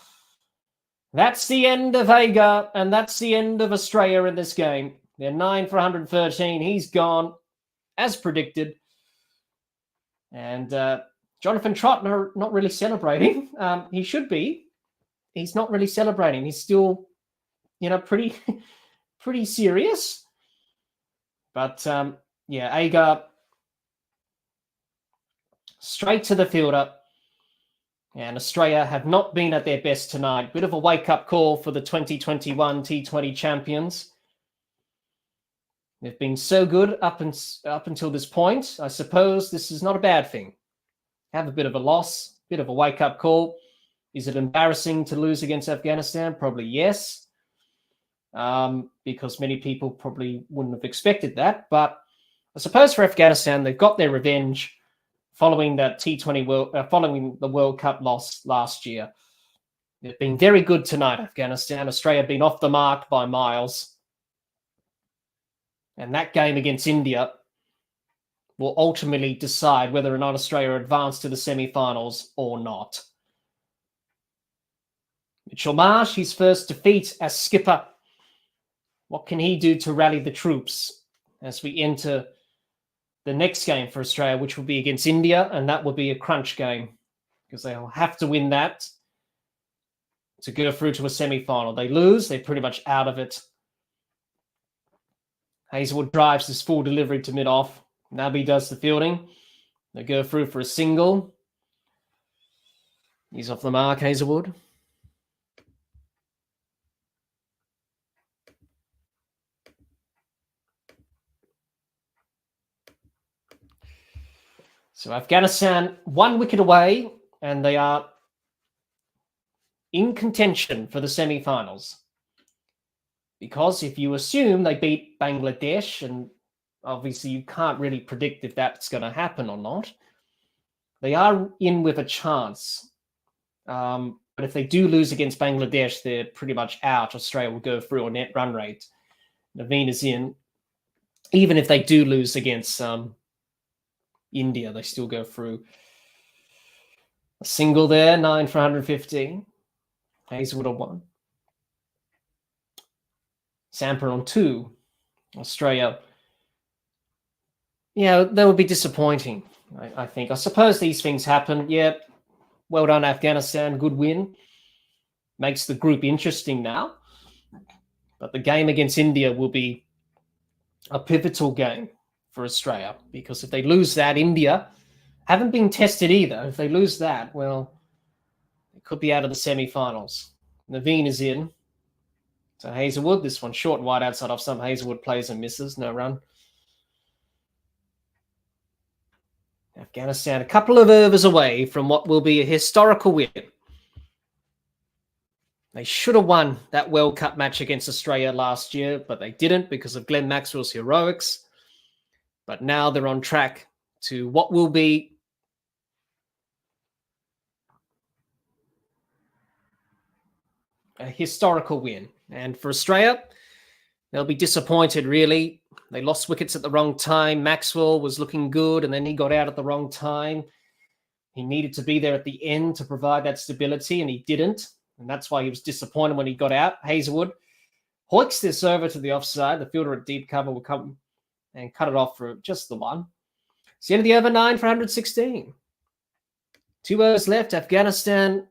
That's the end of Agar, and that's the end of Australia in this game. They're 9 for 113. He's gone, as predicted. And Jonathan Trott not really celebrating. He should be. He's not really celebrating. He's still, pretty serious. But, Agar straight to the fielder. And Australia have not been at their best tonight. Bit of a wake-up call for the 2021 T20 champions. They've been so good up until this point. I suppose this is not a bad thing. Have a bit of a loss, bit of a wake-up call. Is it embarrassing to lose against Afghanistan? Probably yes, because many people probably wouldn't have expected that. But I suppose for Afghanistan, they've got their revenge following that following the World Cup loss last year. They've been very good tonight, Afghanistan. Australia have been off the mark by miles. And that game against India, will ultimately decide whether or not Australia advance to the semi-finals or not. Mitchell Marsh, his first defeat as skipper. What can he do to rally the troops as we enter the next game for Australia, which will be against India, and that will be a crunch game because they'll have to win that to go through to a semi-final. They lose, they're pretty much out of it. Hazlewood drives this full delivery to mid-off. Nabi does the fielding. They go through for a single. He's off the mark, Hazlewood. So Afghanistan 1 wicket away, and they are in contention for the semi-finals. Because if you assume they beat Bangladesh, and obviously you can't really predict if that's going to happen or not, they are in with a chance. But if they do lose against Bangladesh, they're pretty much out. Australia will go through a net run rate. Naveen is in. Even if they do lose against India, they still go through. A single there, 9 for 115. Hazlewood on 1. Samper on 2. Australia, yeah, that would be disappointing, I think. I suppose these things happen. Yeah, well done, Afghanistan. Good win. Makes the group interesting now. But the game against India will be a pivotal game for Australia, because if they lose that, India haven't been tested either. If they lose that, well, it could be out of the semi-finals. Naveen is in. So Hazlewood, this one short and wide outside off stump. Hazlewood plays and misses, no run. Afghanistan a couple of overs away from what will be a historical win. They should have won that World Cup match against Australia last year, but they didn't because of Glenn Maxwell's heroics. But now they're on track to what will be a historical win. And for Australia, they'll be disappointed, really. They lost wickets at the wrong time. Maxwell was looking good, and then he got out at the wrong time. He needed to be there at the end to provide that stability, and he didn't. And that's why he was disappointed when he got out. Hazlewood hoiks this over to the offside. The fielder at deep cover will come and cut it off for just the one. It's the end of the over, 9 for 116. 2 overs left. Afghanistan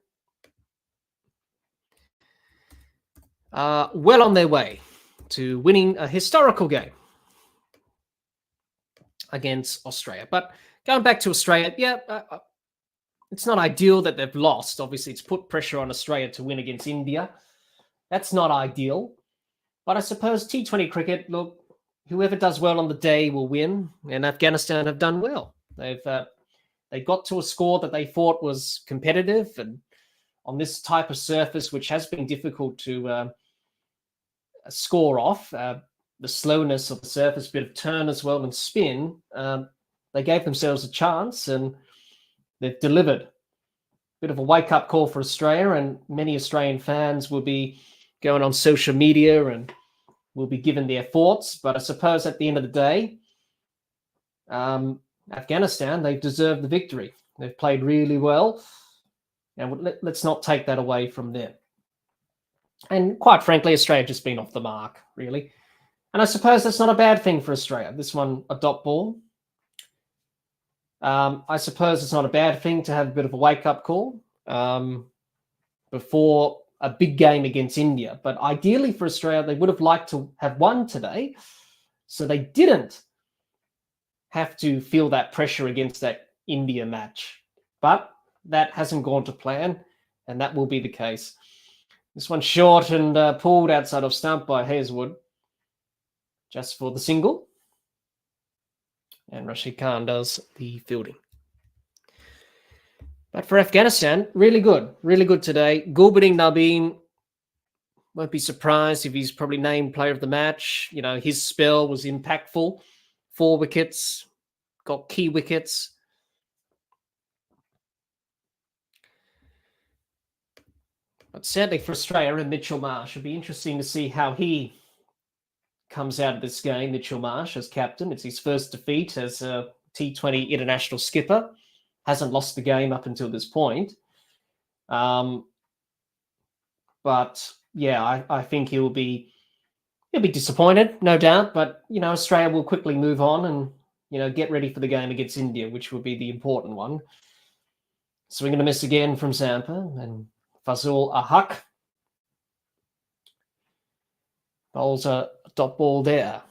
well on their way to winning a historical game against Australia. But going back to Australia, it's not ideal that they've lost. Obviously, it's put pressure on Australia to win against India. That's not ideal. But I suppose T20 cricket, look, whoever does well on the day will win, and Afghanistan have done well. They got to a score that they thought was competitive, and on this type of surface, which has been difficult to score off, the slowness of the surface, bit of turn as well and spin, they gave themselves a chance, and they've delivered. Bit of a wake-up call for Australia, and many Australian fans will be going on social media and will be given their thoughts. But I suppose at the end of the day, Afghanistan, they've deserved the victory. They've played really well, and let's not take that away from them. And quite frankly, Australia just been off the mark, really. And I suppose that's not a bad thing for Australia. This one, a dot ball. I suppose it's not a bad thing to have a bit of a wake-up call before a big game against India. But ideally for Australia, they would have liked to have won today, so they didn't have to feel that pressure against that India match. But that hasn't gone to plan, and that will be the case. This one short and pulled outside of stump by Hazlewood, just for the single. And Rashid Khan does the fielding. But for Afghanistan, really good today. Gulbuddin Nabeen, won't be surprised if he's probably named player of the match. You know, his spell was impactful. 4 wickets, got key wickets. But sadly for Australia and Mitchell Marsh, it'll be interesting to see how he comes out of this game. Mitchell Marsh as captain. It's his first defeat as a T20 international skipper. Hasn't lost the game up until this point. But yeah, I think he'll be disappointed, no doubt. But Australia will quickly move on and get ready for the game against India, which will be the important one. Swing and a miss again from Zampa, and Fazul Ahak bowls a dot ball there.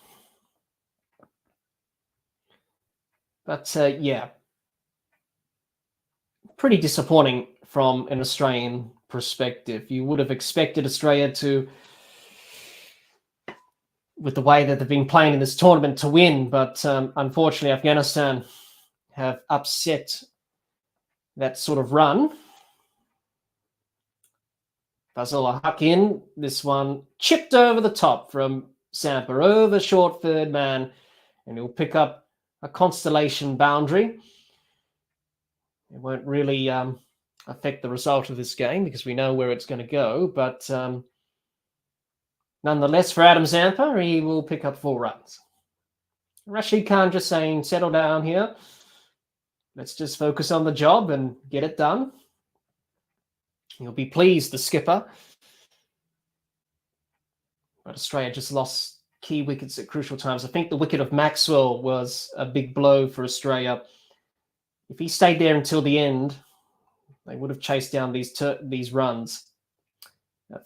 But yeah, pretty disappointing from an Australian perspective. You would have expected Australia to, with the way that they've been playing in this tournament, to win, but unfortunately Afghanistan have upset that sort of run. Fazul Ahak in, this one chipped over the top from Zampa, over short third man, and he'll pick up a constellation boundary. It won't really affect the result of this game because we know where it's going to go, but nonetheless, for Adam Zampa, he will pick up 4 runs. Rashid Khan just saying, settle down here. Let's just focus on the job and get it done. He'll be pleased, the skipper. But Australia just lost key wickets at crucial times. I think the wicket of Maxwell was a big blow for Australia. If he stayed there until the end, they would have chased down these runs.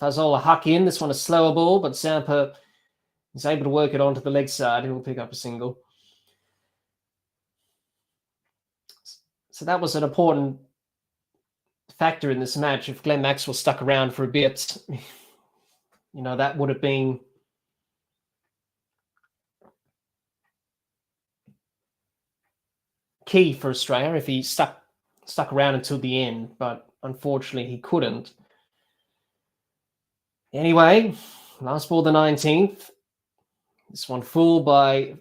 Fazul Ahak in, this one a slower ball, but Zampa is able to work it onto the leg side. He will pick up a single. So that was an important factor in this match. If Glenn Maxwell stuck around for a bit, that would have been key for Australia if he stuck around until the end, but unfortunately he couldn't. Anyway, last ball, the 19th. This one full by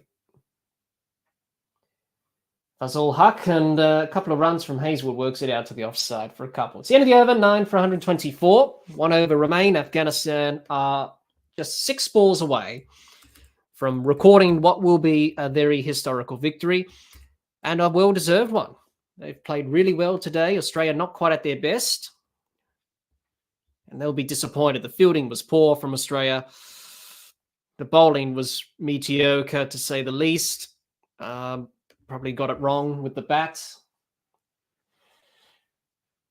Fazul Ahak, and a couple of runs from Hazelwood works it out to the offside for a couple. It's the end of the over, 9 for 124. 1 over remain. Afghanistan are just 6 balls away from recording what will be a very historical victory, and a well-deserved one. They've played really well today. Australia not quite at their best, and they'll be disappointed. The fielding was poor from Australia. The bowling was mediocre, to say the least. Probably got it wrong with the bats.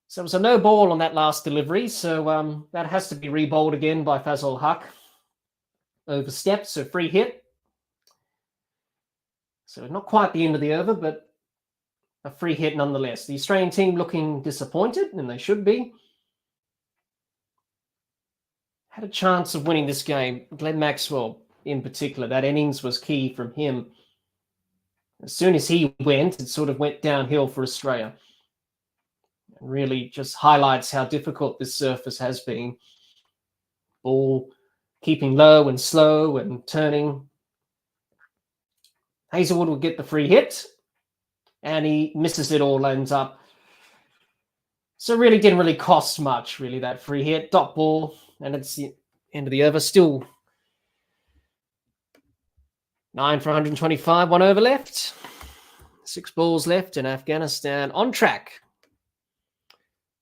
So it was a no ball on that last delivery. So that has to be re-bowled again by Fazul Ahak. Overstepped, so free hit. So not quite the end of the over, but a free hit nonetheless. The Australian team looking disappointed, and they should be. Had a chance of winning this game. Glenn Maxwell in particular, that innings was key from him. As soon as he went, it sort of went downhill for Australia. It really just highlights how difficult this surface has been. Ball keeping low and slow and turning. Hazelwood will get the free hit, and he misses it all, ends up. So really didn't really cost much, really, that free hit. Dot ball, and it's the end of the over. Still 9 for 125, 1 over left. 6 balls left, and Afghanistan on track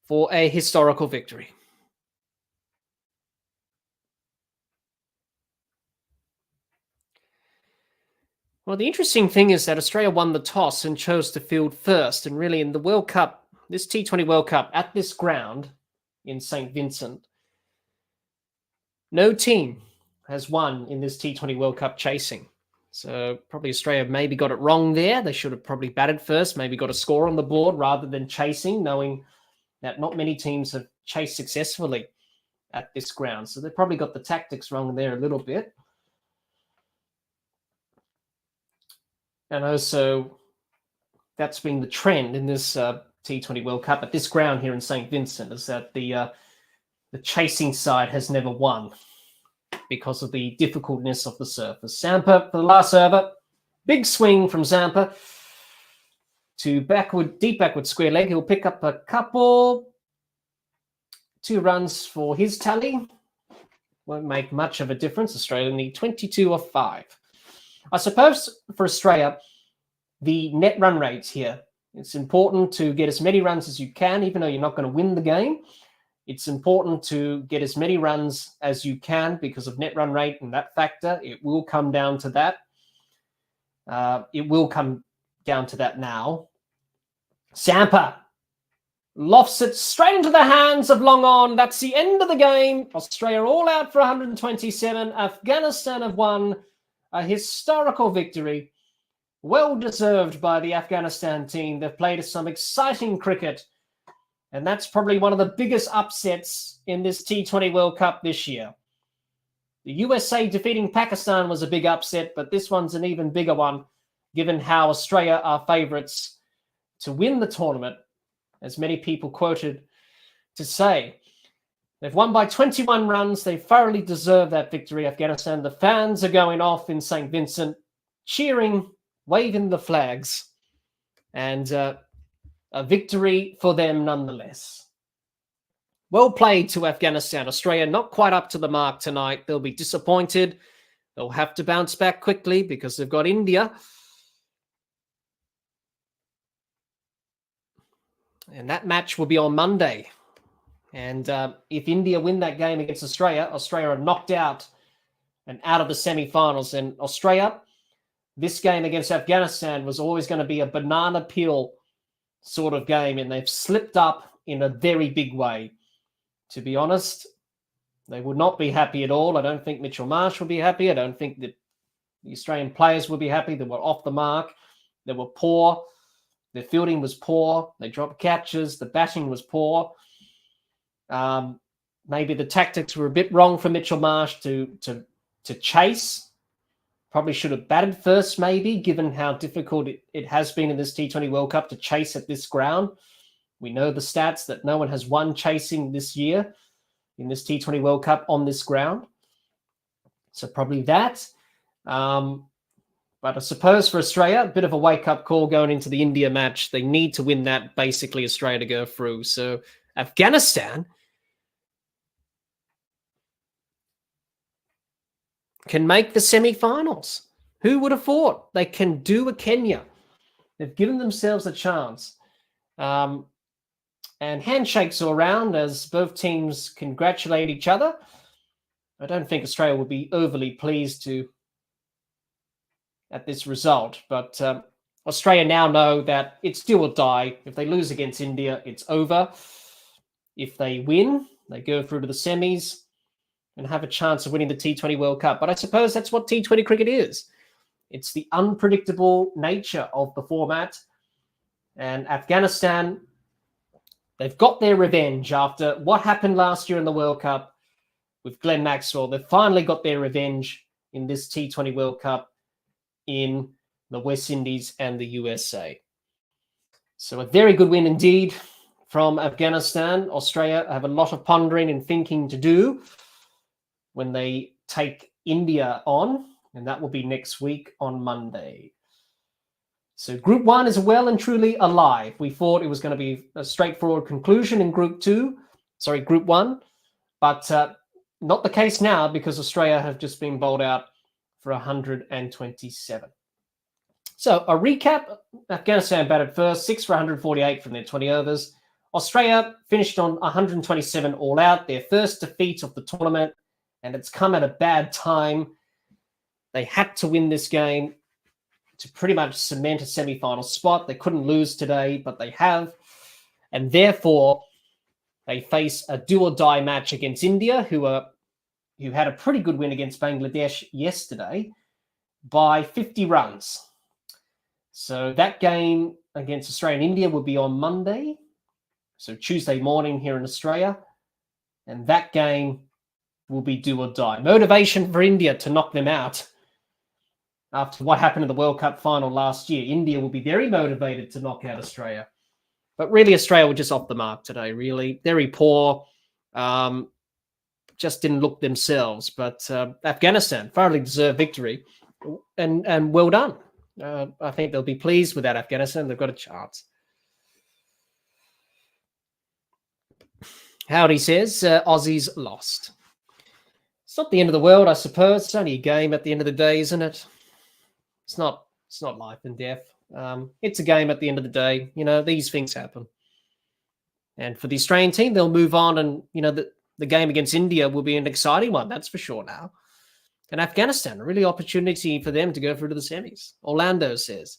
for a historical victory. Well, the interesting thing is that Australia won the toss and chose to field first. And really in the World Cup, this T20 World Cup at this ground in St. Vincent, no team has won in this T20 World Cup chasing. So probably Australia maybe got it wrong there. They should have probably batted first, maybe got a score on the board rather than chasing, knowing that not many teams have chased successfully at this ground. So they probably got the tactics wrong there a little bit. And also, that's been the trend in this T20 World Cup at this ground here in St. Vincent, is that the chasing side has never won because of the difficultness of the surface. Zampa for the last over. Big swing from Zampa to deep backward square leg. He'll pick up a couple. 2 runs for his tally. Won't make much of a difference. Australia need 22 off 5. I suppose for Australia, the net run rates here. It's important to get as many runs as you can, even though you're not going to win the game. It's important to get as many runs as you can because of net run rate and that factor. It will come down to that. It will come down to that now. Sampa lofts it straight into the hands of long on. That's the end of the game. Australia all out for 127. Afghanistan have won a historical victory. Well deserved by the Afghanistan team. They've played some exciting cricket. And that's probably one of the biggest upsets in this T20 World Cup this year. The USA defeating Pakistan was a big upset, but this one's an even bigger one, given how Australia are favourites to win the tournament, as many people quoted to say. They've won by 21 runs. They thoroughly deserve that victory, Afghanistan. The fans are going off in St. Vincent, cheering, waving the flags, and a victory for them nonetheless. Well played to Afghanistan. Australia not quite up to the mark tonight. They'll be disappointed. They'll have to bounce back quickly because they've got India. And that match will be on Monday. And if India win that game against Australia, Australia are knocked out and out of the semi-finals. And Australia, this game against Afghanistan was always going to be a banana peel sort of game, and they've slipped up in a very big way. To be honest, they would not be happy at all. I don't think Mitchell Marsh will be happy. I don't think that the Australian players will be happy. They were off the mark. They were poor. Their fielding was poor. They dropped catches. The batting was poor. Maybe the tactics were a bit wrong for Mitchell Marsh to chase. Probably should have batted first, maybe, given how difficult it has been in this T20 World Cup to chase at this ground. We know the stats that no one has won chasing this year in this T20 World Cup on this ground. So probably that. But I suppose for Australia, a bit of a wake-up call going into the India match. They need to win that, basically, Australia to go through. So Afghanistan can make the semi-finals. Who would have thought they can do a Kenya? They've given themselves a chance. And handshakes all around as both teams congratulate each other. I don't think Australia will be overly pleased at this result. But Australia now know that it's do or die. If they lose against India, it's over. If they win, they go through to the semis and have a chance of winning the T20 World Cup. But I suppose that's what T20 cricket is. It's the unpredictable nature of the format. And Afghanistan, they've got their revenge after what happened last year in the World Cup with Glenn Maxwell. They've finally got their revenge in this T20 World Cup in the West Indies and the USA. So a very good win indeed from Afghanistan. Australia have a lot of pondering and thinking to do when they take India on, and that will be next week on Monday. So Group 1 is well and truly alive. We thought it was going to be a straightforward conclusion in Group 1, but not the case now because Australia have just been bowled out for 127. So a recap, Afghanistan batted first, 6 for 148 from their 20 overs. Australia finished on 127 all out, their first defeat of the tournament, and it's come at a bad time. They had to win this game to pretty much cement a semi-final spot. They couldn't lose today, but they have. And therefore, they face a do-or-die match against India, who had a pretty good win against Bangladesh yesterday by 50 runs. So that game against Australia and India will be on Monday, so Tuesday morning here in Australia. And that game will be do or die. Motivation for India to knock them out after what happened in the World Cup final last year. India will be very motivated to knock out Australia. But really, Australia were just off the mark today, really. Very poor. Just didn't look themselves. But Afghanistan thoroughly deserved victory. And well done. I think they'll be pleased with that, Afghanistan. They've got a chance. Howdy says, Aussies lost. It's not the end of the world, I suppose. It's only a game at the end of the day, isn't it? It's not life and death. It's a game at the end of the day. These things happen. And for the Australian team, they'll move on, and the game against India will be an exciting one. That's for sure now. And Afghanistan, a really opportunity for them to go through to the semis. Orlando says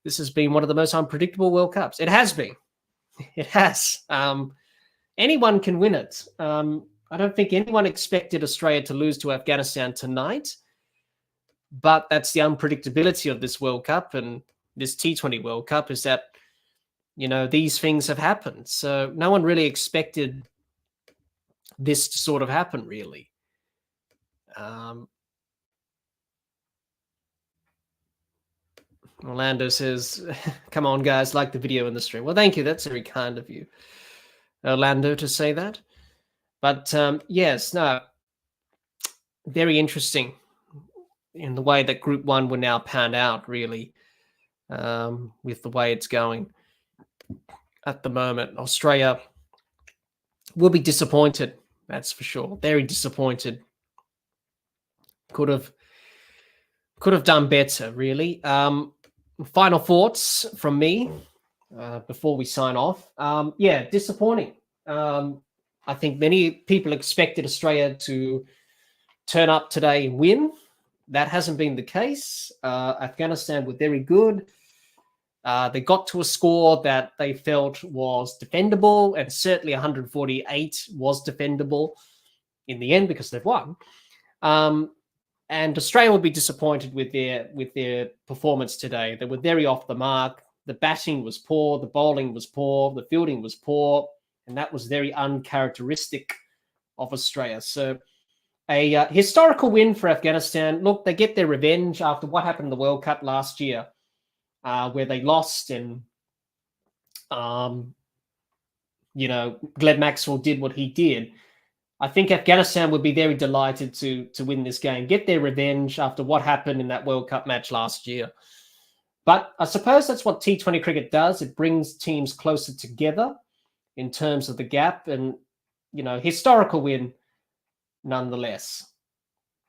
this has been one of the most unpredictable World Cups. It has been. It has. Anyone can win it. I don't think anyone expected Australia to lose to Afghanistan tonight, but that's the unpredictability of this World Cup and this T20 World Cup, is that, these things have happened. So no one really expected this to sort of happen, really. Orlando says, come on, guys, like the video in the stream. Well, thank you. That's very kind of you, Orlando, to say that. But yes, no, very interesting in the way that Group 1 will now pan out, really, with the way it's going at the moment. Australia will be disappointed, that's for sure. Very disappointed. Could have done better, really. Final thoughts from me before we sign off. Yeah, disappointing. I think many people expected Australia to turn up today and win. That hasn't been the case. Afghanistan were very good. They got to a score that they felt was defendable, and certainly 148 was defendable in the end because they've won. And Australia will be disappointed with their performance today. They were very off the mark. The batting was poor, the bowling was poor, the fielding was poor, and that was very uncharacteristic of Australia. So a historical win for Afghanistan. Look, they get their revenge after what happened in the World Cup last year, where they lost, and Glenn Maxwell did what he did. I think Afghanistan would be very delighted to win this game, get their revenge after what happened in that World Cup match last year. But I suppose that's what T20 cricket does. It brings teams closer together in terms of the gap, and, historical win nonetheless.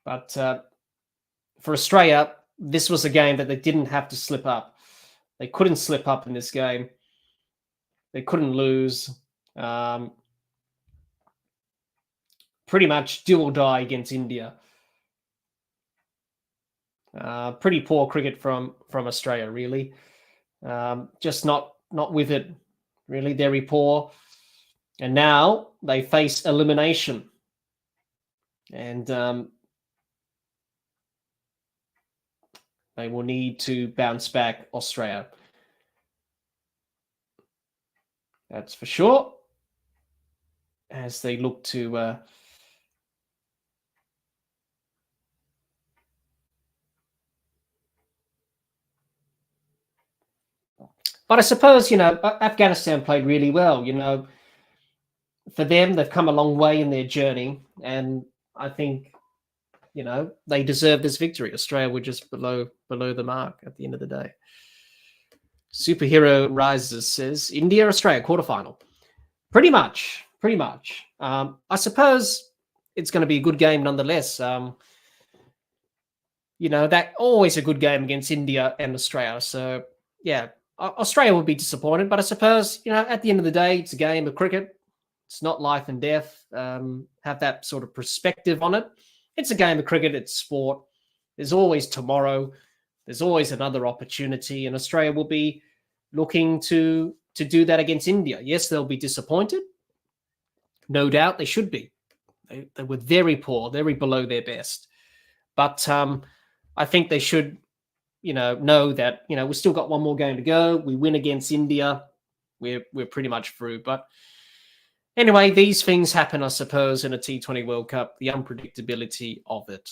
But for Australia, this was a game that they didn't have to slip up. They couldn't slip up in this game. They couldn't lose. Pretty much do or die against India. Pretty poor cricket from Australia, really. Just not with it, really. Very poor. And now they face elimination. And they will need to bounce back, Australia. That's for sure. As they look to but I suppose, Afghanistan played really well. For them, they've come a long way in their journey, and I think, they deserve this victory. Australia were just below the mark at the end of the day. Superhero Rises says, India, Australia, quarterfinal. Pretty much. I suppose it's going to be a good game nonetheless. That always a good game against India and Australia. So, yeah, Australia will be disappointed, but I suppose, at the end of the day, it's a game of cricket. It's not life and death. Have that sort of perspective on it. It's a game of cricket. It's sport. There's always tomorrow. There's always another opportunity, and Australia will be looking to do that against India. Yes, they'll be disappointed. No doubt they should be. They were very poor, very below their best. But I think they should, know that, we've still got one more game to go. We win against India, we're pretty much through. But anyway, these things happen, I suppose, in a T20 World Cup, the unpredictability of it.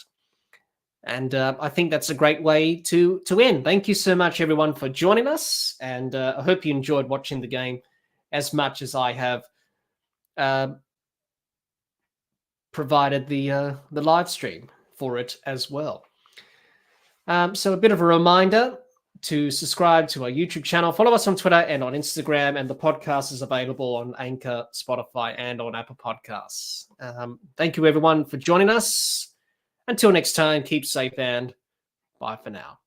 And I think that's a great way to end. Thank you so much, everyone, for joining us. And I hope you enjoyed watching the game as much as I have provided the live stream for it as well. So a bit of a reminder to subscribe to our YouTube channel, follow us on Twitter and on Instagram, and the podcast is available on Anchor, Spotify, and on Apple Podcasts. Thank you, everyone, for joining us. Until next time, keep safe and bye for now.